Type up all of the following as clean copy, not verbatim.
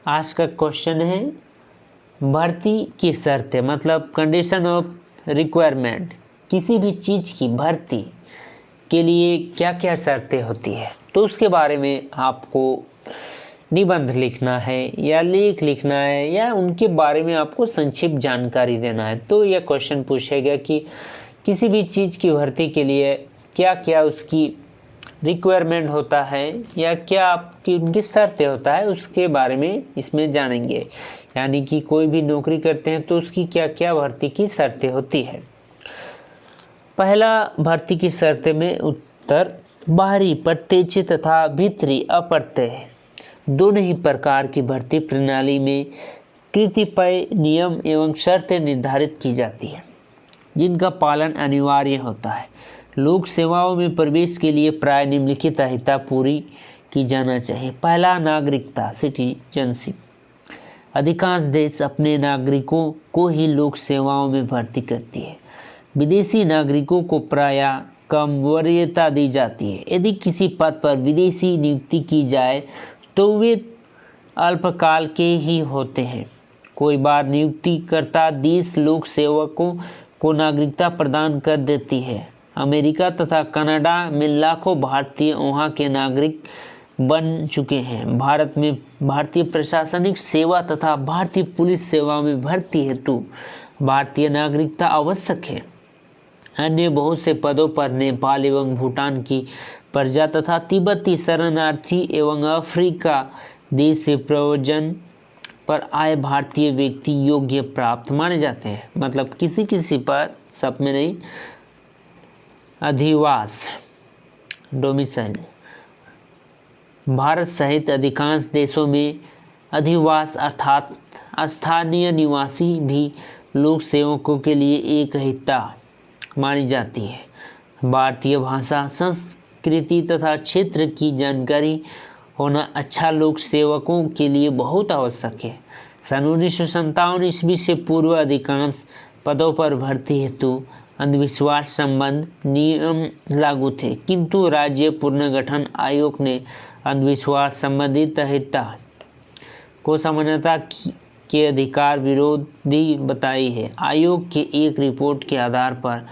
आज का क्वेश्चन है भर्ती की शर्तें, मतलब कंडीशन ऑफ रिक्वायरमेंट। किसी भी चीज़ की भर्ती के लिए क्या क्या शर्तें होती है, तो उसके बारे में आपको निबंध लिखना है या लेख लिखना है या उनके बारे में आपको संक्षिप्त जानकारी देना है। तो यह क्वेश्चन पूछेगा कि किसी भी चीज़ की भर्ती के लिए क्या क्या उसकी रिक्वायरमेंट होता है या क्या आपकी उनकी शर्तें होता है, उसके बारे में इसमें जानेंगे। यानी कि कोई भी नौकरी करते हैं तो उसकी क्या क्या भर्ती की शर्तें होती है। पहला भर्ती की शर्तें में उत्तर बाहरी प्रत्यक्ष तथा भीतरी अप्रत्यय दोनों ही प्रकार की भर्ती प्रणाली में कतिपय नियम एवं शर्तें निर्धारित की जाती है जिनका पालन अनिवार्य होता है। लोक सेवाओं में प्रवेश के लिए प्राय निम्नलिखित अहिता पूरी की जाना चाहिए। पहला, नागरिकता, सिटीजनशिप। अधिकांश देश अपने नागरिकों को ही लोक सेवाओं में भर्ती करती है। विदेशी नागरिकों को प्रायः कम वरीयता दी जाती है। यदि किसी पद पर विदेशी नियुक्ति की जाए तो वे अल्पकाल के ही होते हैं। कोई बार नियुक्तिकर्ता देश लोक सेवकों को नागरिकता प्रदान कर देती है। अमेरिका तथा कनाडा में लाखों भारतीय वहाँ के नागरिक बन चुके हैं। भारत में भारतीय प्रशासनिक सेवा तथा भारतीय पुलिस सेवा में भर्ती हेतु भारतीय नागरिकता आवश्यक है। अन्य बहुत से पदों पर नेपाल एवं भूटान की प्रजा तथा तिब्बती शरणार्थी एवं अफ्रीका देश से प्रयोजन पर आए भारतीय व्यक्ति योग्य प्राप्त माने जाते हैं। मतलब किसी किसी पर, सब में नहीं। अधिवास, डोमिसाइल। भारत सहित अधिकांश देशों में अधिवास अर्थात स्थानीय निवासी भी लोक सेवकों के लिए एक हिस्सा मानी जाती है। भारतीय भाषा, संस्कृति तथा क्षेत्र की जानकारी होना अच्छा लोक सेवकों के लिए बहुत आवश्यक है। सन 1957 ईस्वी से पूर्व अधिकांश पदों पर भर्ती हेतु अंधविश्वास संबंध नियम लागू थे, किंतु राज्य पुनर्गठन आयोग ने अंधविश्वास संबंधित संहिता को समानता के अधिकार विरोधी बताई है। आयोग के एक रिपोर्ट के आधार पर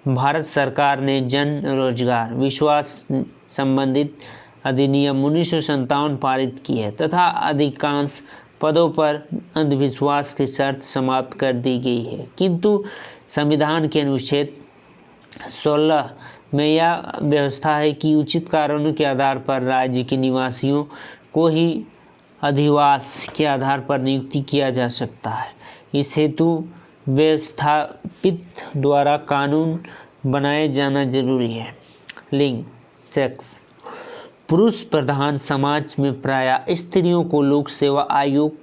भारत सरकार ने जन रोजगार विश्वास संबंधित अधिनियम 1957 पारित की है तथा अधिकांश पदों पर अंधविश्वास की शर्त समाप्त कर दी गई है। किंतु संविधान के अनुच्छेद 16 में यह व्यवस्था है कि उचित कारणों के आधार पर राज्य के निवासियों को ही अधिवास के आधार पर नियुक्ति किया जा सकता है। इस हेतु व्यवस्थापित द्वारा कानून बनाए जाना जरूरी है। लिंग, सेक्स। पुरुष प्रधान समाज में प्रायः स्त्रियों को लोक सेवा आयोग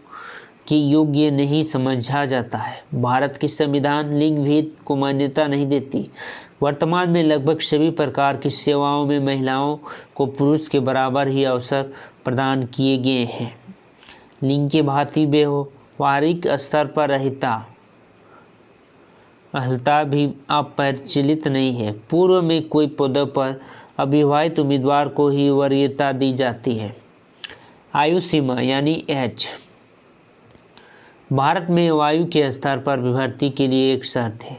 के योग्य नहीं समझा जाता है। भारत की संविधान लिंग भेद को मान्यता नहीं देती। वर्तमान में लगभग सभी प्रकार की सेवाओं में महिलाओं को पुरुष के बराबर ही अवसर प्रदान किए गए हैं। लिंग के भांति व्यवहारिक स्तर पर अहलता भी अब प्रचलित नहीं है। पूर्व में कोई पदों पर अविवाहित उम्मीदवार को ही वरीयता दी जाती है। आयु सीमा यानी एज। भारत में आयु के स्तर पर भर्ती के लिए एक शर्त है।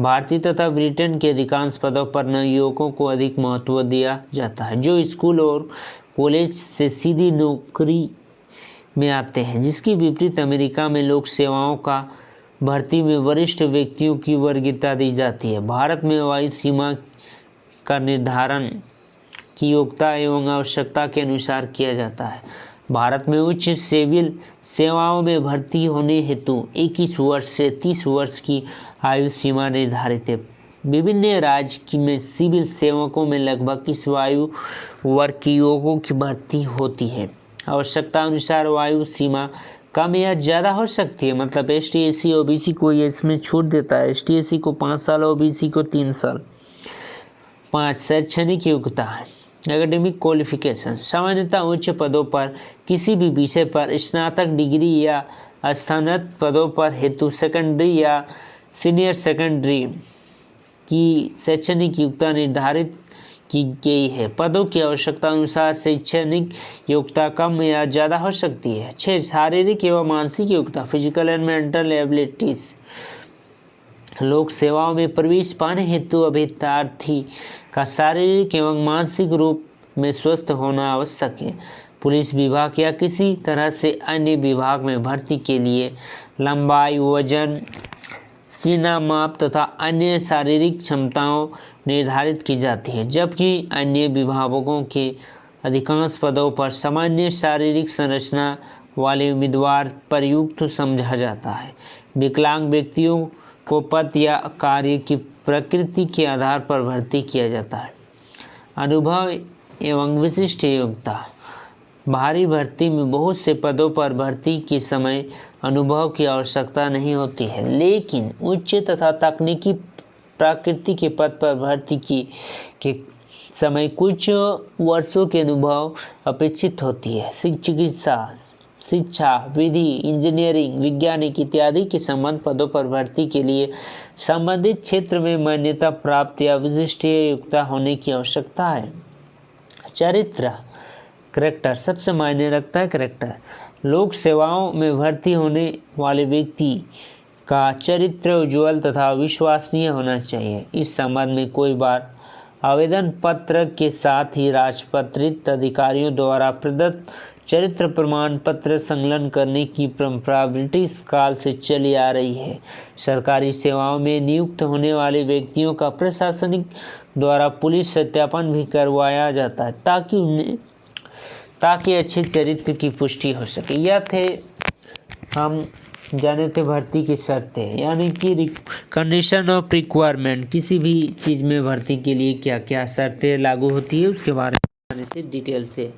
भारतीय तथा ब्रिटेन के अधिकांश पदों पर नवयुवकों को अधिक महत्व दिया जाता है जो स्कूल और कॉलेज से सीधी नौकरी में आते हैं, जिसकी विपरीत अमेरिका में लोक सेवाओं का भर्ती में वरिष्ठ व्यक्तियों की वरीयता दी जाती है। भारत में आयु सीमा का निर्धारण की योग्यता एवं आवश्यकता के अनुसार किया जाता है। भारत में उच्च सिविल सेवाओं में भर्ती होने हेतु 21 वर्ष से 30 वर्ष की आयु सीमा निर्धारित है। विभिन्न राज्य में सिविल सेवकों में लगभग इस आयु वर्ग के युवकों की भर्ती होती है। आवश्यकता अनुसार आयु सीमा कम या ज़्यादा हो सकती है। मतलब ST SC OBC को ये इसमें छूट देता है। ST SC को 5 साल, OBC को 3 साल। 5 शैक्षणिक योग्यता है, एकेडमिक क्वालिफिकेशन। सामान्यतः उच्च पदों पर किसी भी विषय पर स्नातक डिग्री या स्नातक पदों पर हेतु सेकेंडरी या सीनियर सेकेंडरी की शैक्षणिक योग्यता निर्धारित की गई है। पदों की आवश्यकता अनुसार शैक्षणिक योग्यता कम या ज़्यादा हो सकती है। 6 शारीरिक एवं मानसिक योग्यता, फिजिकल एंड मेंटल एबिलिटीज। लोक सेवाओं में प्रवेश पाने हेतु अभ्यर्थी का शारीरिक एवं मानसिक रूप में स्वस्थ होना आवश्यक है। पुलिस विभाग या किसी तरह से अन्य विभाग में भर्ती के लिए लंबाई, वजन, सीना माप तथा अन्य शारीरिक क्षमताओं निर्धारित की जाती है, जबकि अन्य विभागों के अधिकांश पदों पर सामान्य शारीरिक संरचना वाले उम्मीदवार प्रयुक्त समझा जाता है। विकलांग व्यक्तियों को पद या कार्य की प्रकृति के आधार पर भर्ती किया जाता है। अनुभव एवं विशिष्ट योग्यता। बाहरी भर्ती में बहुत से पदों पर भर्ती के समय अनुभव की आवश्यकता नहीं होती है, लेकिन उच्च तथा तकनीकी प्रकृति के पद पर भर्ती के समय कुछ वर्षों के अनुभव अपेक्षित होती है। चिकित्सा, शिक्षा, विधि, इंजीनियरिंग, वैज्ञानिक इत्यादि के संबंध पदों पर भर्ती के लिए संबंधित क्षेत्र में मान्यता प्राप्त या विशिष्ट योग्यता होने की आवश्यकता है। चरित्र, करैक्टर सबसे मायने रखता है। करैक्टर, लोक सेवाओं में भर्ती होने वाले व्यक्ति का चरित्र उज्ज्वल तथा विश्वसनीय होना चाहिए। इस संबंध में कई बार आवेदन पत्र के साथ ही राजपत्रित अधिकारियों द्वारा प्रदत्त चरित्र प्रमाण पत्र संलग्न करने की परंपरा ब्रिटिश काल से चली आ रही है। सरकारी सेवाओं में नियुक्त होने वाले व्यक्तियों का प्रशासनिक द्वारा पुलिस सत्यापन भी करवाया जाता है ताकि अच्छे चरित्र की पुष्टि हो सके। यह थे हम जाने थे भर्ती की शर्तें, यानी कि कंडीशन ऑफ रिक्वायरमेंट, किसी भी चीज़ में भर्ती के लिए क्या क्या शर्तें लागू होती है उसके बारे में डिटेल से